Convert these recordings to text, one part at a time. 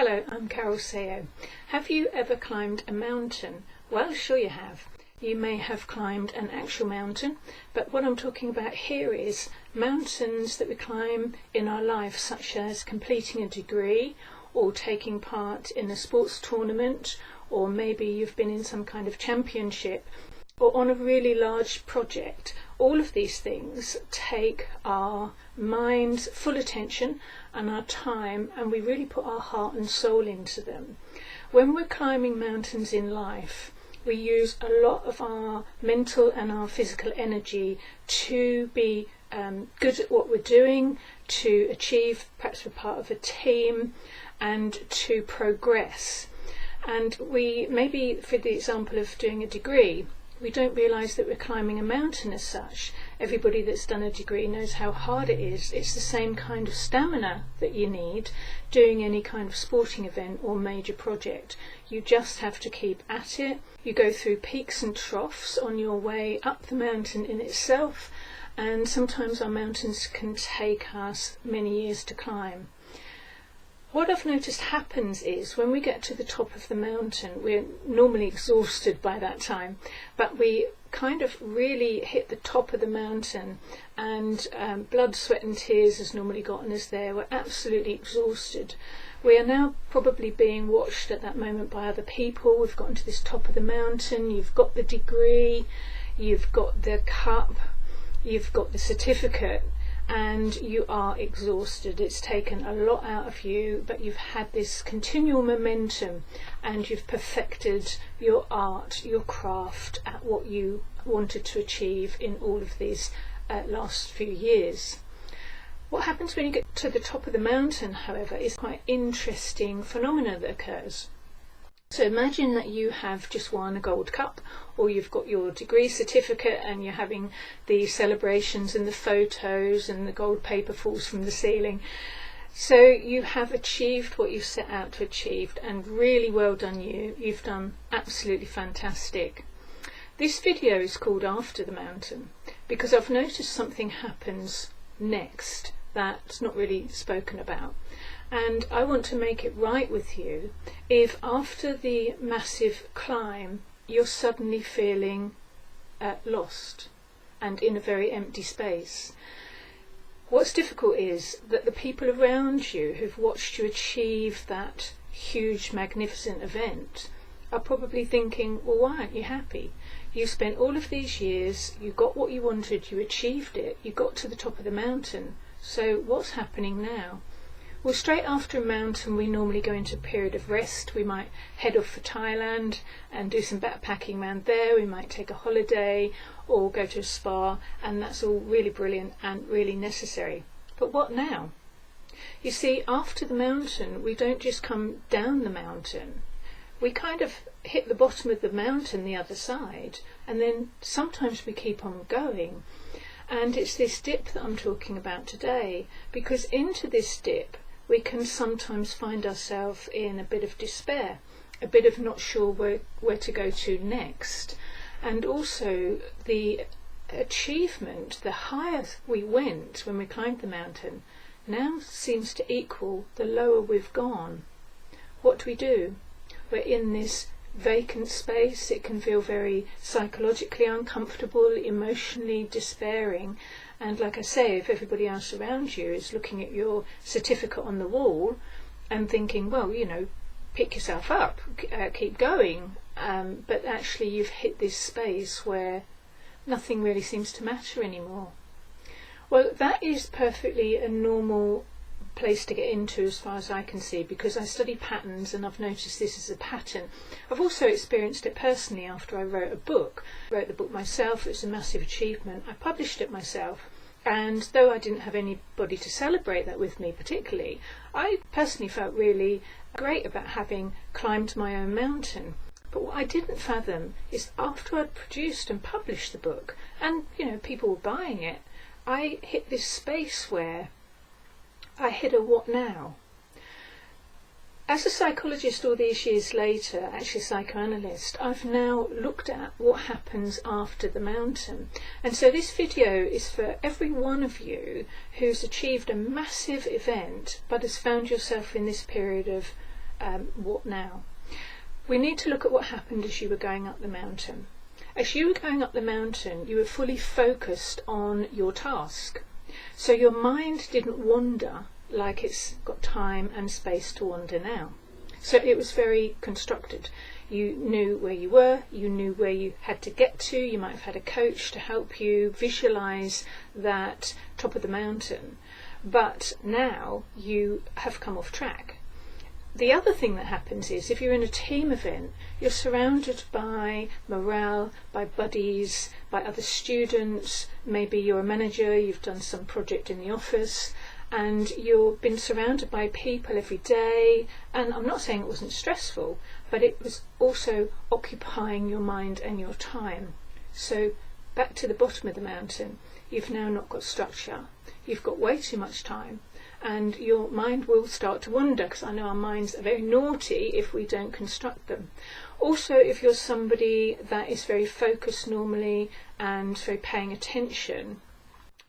Hello, I'm Carole Sawo. Have you ever climbed a mountain? Well, sure you have. You may have climbed an actual mountain, but what I'm talking about here is mountains that we climb in our life, such as completing a degree or taking part in a sports tournament, or maybe you've been in some kind of championship or on a really large project. All of these things take our mind's full attention and our time, and we really put our heart and soul into them. When we're climbing mountains in life, we use a lot of our mental and our physical energy to be good at what we're doing, to achieve, perhaps we're part of a team, and to progress. And we, maybe for the example of doing a degree, we don't realise that we're climbing a mountain as such. Everybody that's done a degree knows how hard it is. It's the same kind of stamina that you need doing any kind of sporting event or major project. You just have to keep at it. You go through peaks and troughs on your way up the mountain in itself, and sometimes our mountains can take us many years to climb. What I've noticed happens is when we get to the top of the mountain, we're normally exhausted by that time, but we kind of really hit the top of the mountain, and blood, sweat and tears has normally gotten us there. We're absolutely exhausted. We are now probably being watched at that moment by other people. We've gotten to this top of the mountain, you've got the degree, you've got the cup, you've got the certificate, and you are exhausted. It's taken a lot out of you, but you've had this continual momentum and you've perfected your art, your craft at what you wanted to achieve in all of these last few years. What happens when you get to the top of the mountain, however, is quite interesting phenomena that occurs. So imagine that you have just won a gold cup, or you've got your degree certificate and you're having the celebrations and the photos and the gold paper falls from the ceiling. So you have achieved what you set out to achieve, and really well done you. You've done absolutely fantastic. This video is called After the Mountain because I've noticed something happens next that's not really spoken about. And I want to make it right with you if after the massive climb you're suddenly feeling lost and in a very empty space. What's difficult is that the people around you who've watched you achieve that huge, magnificent event are probably thinking, well, why aren't you happy? You spent all of these years, you got what you wanted, you achieved it, you got to the top of the mountain, so what's happening now? Well, straight after a mountain we normally go into a period of rest. We might head off for Thailand and do some backpacking around there. We might take a holiday or go to a spa, and that's all really brilliant and really necessary. But what now? You see, after the mountain we don't just come down the mountain. We kind of hit the bottom of the mountain the other side, and then sometimes we keep on going. And it's this dip that I'm talking about today, because into this dip we can sometimes find ourselves in a bit of despair, a bit of not sure where to go to next. And also the achievement, the higher we went when we climbed the mountain, now seems to equal the lower we've gone. What do? We're in this vacant space. It can feel very psychologically uncomfortable, emotionally despairing, and like I say, if everybody else around you is looking at your certificate on the wall and thinking, well, you know, pick yourself up, keep going, but actually you've hit this space where nothing really seems to matter anymore. Well, that is perfectly a normal place to get into as far as I can see, because I study patterns and I've noticed this as a pattern. I've also experienced it personally after I wrote a book. I wrote the book myself. It was a massive achievement. I published it myself, and though I didn't have anybody to celebrate that with me particularly, I personally felt really great about having climbed my own mountain. But what I didn't fathom is after I'd produced and published the book and, you know, people were buying it, I hit this space where I hit a what now? As a psychologist all these years later, actually a psychoanalyst, I've now looked at what happens after the mountain. And so this video is for every one of you who's achieved a massive event but has found yourself in this period of what now? We need to look at what happened as you were going up the mountain. As you were going up the mountain, you were fully focused on your task. So your mind didn't wander like it's got time and space to wander now. So it was very constructed. You knew where you were, you knew where you had to get to, you might have had a coach to help you visualize that top of the mountain. But now you have come off track. The other thing that happens is if you're in a team event, you're surrounded by morale, by buddies, by other students. Maybe you're a manager, you've done some project in the office, and you've been surrounded by people every day. And I'm not saying it wasn't stressful, but it was also occupying your mind and your time. So back to the bottom of the mountain, you've now not got structure. You've got way too much time. And your mind will start to wander, because I know our minds are very naughty if we don't construct them. Also, if you're somebody that is very focused normally and very paying attention,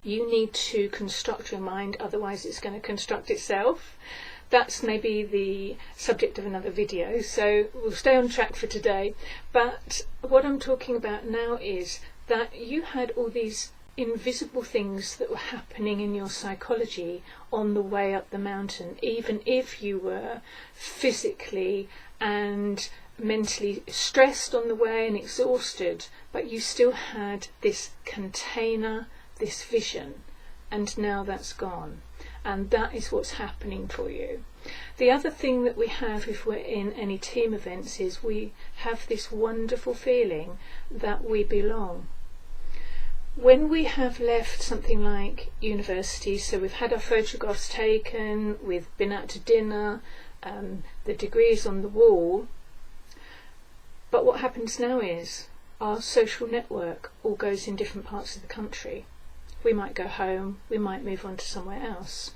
you need to construct your mind, otherwise it's going to construct itself. That's maybe the subject of another video, so we'll stay on track for today. But what I'm talking about now is that you had all these invisible things that were happening in your psychology on the way up the mountain, even if you were physically and mentally stressed on the way and exhausted, but you still had this container, this vision, and now that's gone. And that is what's happening for you. The other thing that we have if we're in any team events is we have this wonderful feeling that we belong. When we have left something like university, so we've had our photographs taken, we've been out to dinner, the degrees on the wall, but what happens now is our social network all goes in different parts of the country. We might go home, we might move on to somewhere else.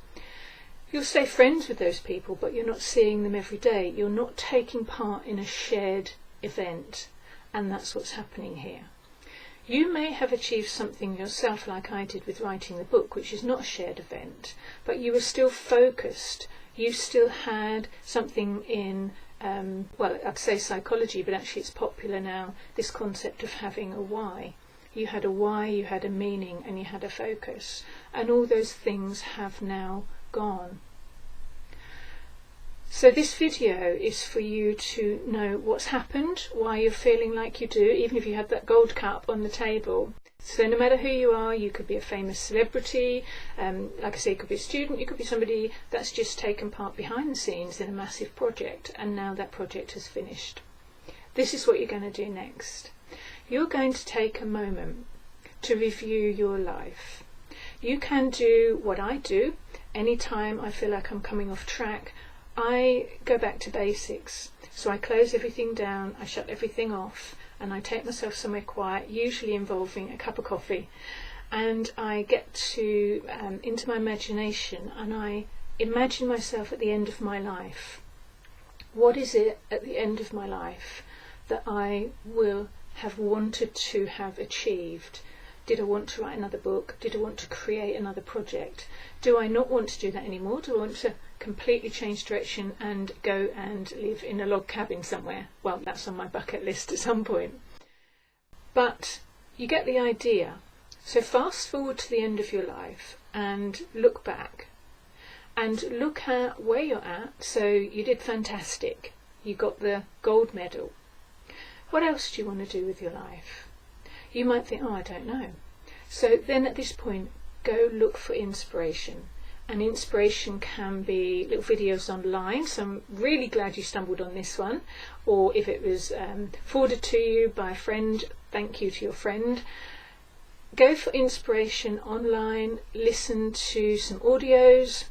You'll stay friends with those people, but you're not seeing them every day. You're not taking part in a shared event, and that's what's happening here. You may have achieved something yourself, like I did with writing the book, which is not a shared event, but you were still focused. You still had something in, well, I'd say psychology, but actually it's popular now, this concept of having a why. You had a why, you had a meaning, and you had a focus. And all those things have now gone. So this video is for you to know what's happened, why you're feeling like you do, even if you had that gold cup on the table. So no matter who you are, you could be a famous celebrity, like I say, you could be a student, you could be somebody that's just taken part behind the scenes in a massive project, and now that project has finished. This is what you're going to do next. You're going to take a moment to review your life. You can do what I do. Anytime I feel like I'm coming off track, I go back to basics. So I close everything down, I shut everything off, and I take myself somewhere quiet, usually involving a cup of coffee, and I get to into my imagination, and I imagine myself at the end of my life. What is it at the end of my life that I will have wanted to have achieved? Did I want to write another book? Did I want to create another project? Do I not want to do that anymore? Do I want to completely change direction and go and live in a log cabin somewhere? Well, that's on my bucket list at some point. But you get the idea. So fast forward to the end of your life and look back. And look at where you're at. So you did fantastic. You got the gold medal. What else do you want to do with your life? You might think, oh, I don't know. So then at this point, go look for inspiration. And inspiration can be little videos online. So I'm really glad you stumbled on this one. Or if it was forwarded to you by a friend, thank you to your friend. Go for inspiration online. Listen to some audios.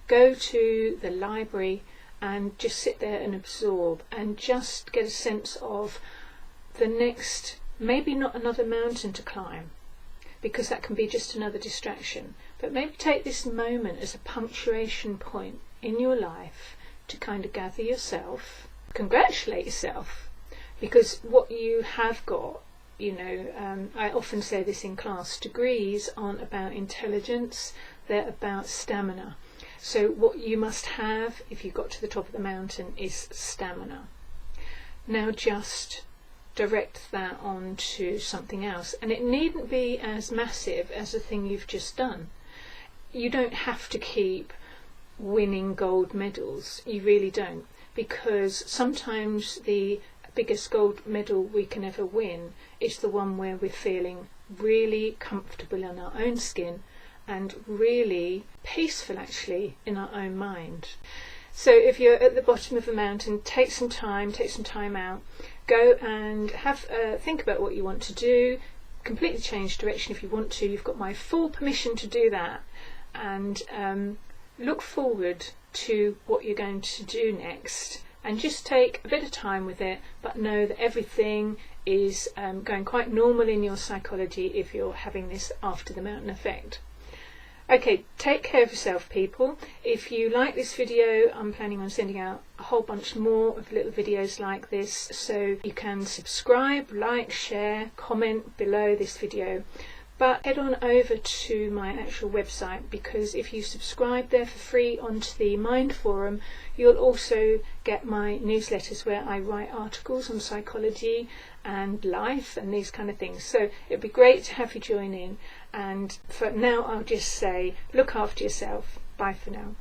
Go to the library and just sit there and absorb. And just get a sense of the next, maybe not another mountain to climb, because that can be just another distraction, but maybe take this moment as a punctuation point in your life to kind of gather yourself, congratulate yourself, because what you have got, you know, I often say this in class, degrees aren't about intelligence, they're about stamina. So what you must have if you got to the top of the mountain is stamina. Now just direct that on to something else, and it needn't be as massive as the thing you've just done. You don't have to keep winning gold medals, you really don't, because sometimes the biggest gold medal we can ever win is the one where we're feeling really comfortable in our own skin and really peaceful actually in our own mind. So if you're at the bottom of a mountain, take some time out, go and think about what you want to do, completely change direction if you want to. You've got my full permission to do that, and look forward to what you're going to do next, and just take a bit of time with it, but know that everything is going quite normal in your psychology if you're having this after the mountain effect. Okay, take care of yourself, people. If you like this video, I'm planning on sending out a whole bunch more of little videos like this, so you can subscribe, like, share, comment below this video. But head on over to my actual website, because if you subscribe there for free onto the Mind Forum, you'll also get my newsletters where I write articles on psychology and life and these kind of things. So it'd be great to have you join in. And for now, I'll just say, look after yourself. Bye for now.